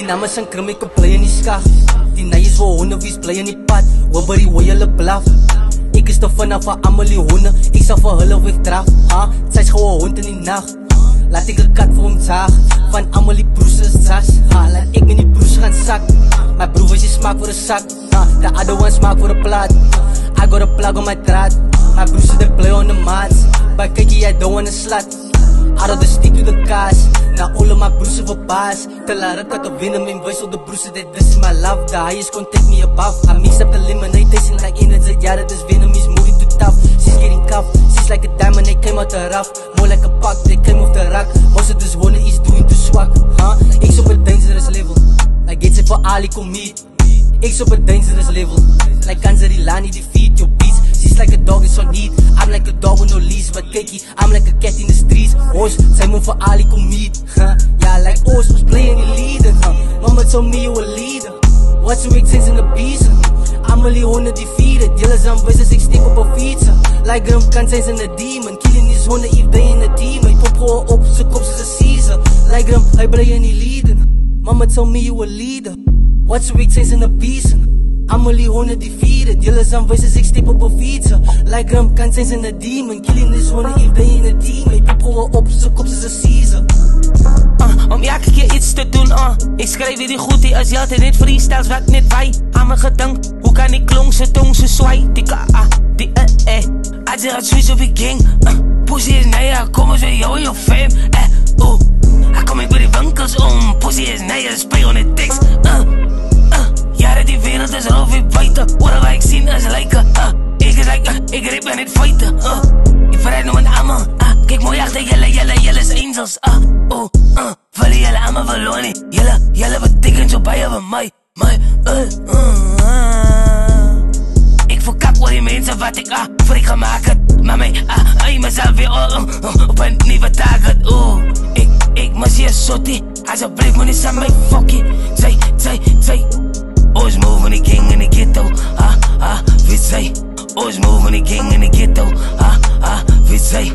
Die namen zijn krum, ik kan play in die skag. Die nijers voor honden, wie is play in die pad. Wobberie, hoe jullie blaf. Ik is te vanaf van Amelie honden. Ik zal voor hulle wegdraaf. Het zijn gewoon hond in die nacht. Laat ik een kat voor hem zagen. Van Amelie broers is sas. Laat ik met die broers gaan zak. Mijn broer is je smaak voor een zak. The other one smaak voor een plaat. I got a plug on my draad. Mijn broers is de play on the maats. Bij kijkie, jij don't wanna slut. Out of the stick to the kaas. Na alle mijn broers is verbaasd. Te laat dat op winnen, mijn voice op de broers. This is my love, the highest contact me above. I mix up the lemonade, tasting like in het jaren. Dus winnen is moving too tough. She's getting cuff, she's like a diamond, they came out the rough. More like a pack, they came off the rack. Most of this wonen is doing too swak. Ik op een dangerous level. Like it's for Ali commit. Ik op een dangerous level. Like Kanzarilani defeat your beats. She's like a dog is on need. I'm like a dog with no leash. But Keki, I'm like a cat in the streets. Hoes, zij moet voor Ali commit. Yeah, like Oos was playing the leader. Mama told me you a leader. What's your sense in the beast? Amelie honden defeated. Dealers aan wijzers, ik steek op een fietsen. Like Grum kan zijn zijn een demon. Killing is honden if they in a team. Hij pop gewoon op, zijn kop is een Caesar. Like Grum, hij blij in die leader. Mama told me you a leader. What's your sense in the beast? Amelie honden defeated. Dealers aan wijzers, ik steek op een fietsen. Like Grum kan zijn zijn een demon. Killing is honden if they in a team. Hij pop gewoon op, zijn kop is een Caesar. Om elke keer iets te doen, ik schrijf weer die goed, die als je altijd net freestyles wat net wij. Aan mijn gedank, hoe kan ik klonk, zijn tong, zijn zwaai. Die als je gaat switch op je gang. Pussy is nee, kom eens bij jou en je fam. Kom ik bij die winkels om. Pussy is nee, spray on the tekst. Ja, die wereld is al weer buiten. Horen waar ik zien als lijken. Ik is like, ik rip en niet fighten. Ik verrijd nog een ammer. Kijk mooi achter jullie is angels. Vallen jullie aan me verloren. Jullie betekent zo bij je van mij. Ik verkak voor die mensen wat ik voor ik ga maken. Maar mij, mezelf weer op een nieuwe target. Ik mis je sotie. Alsjeblieft moet niet aan mij fokkie. Zij. Always moving the king in the ghetto. Wie zij. Always moving the king in the ghetto. Wie zij.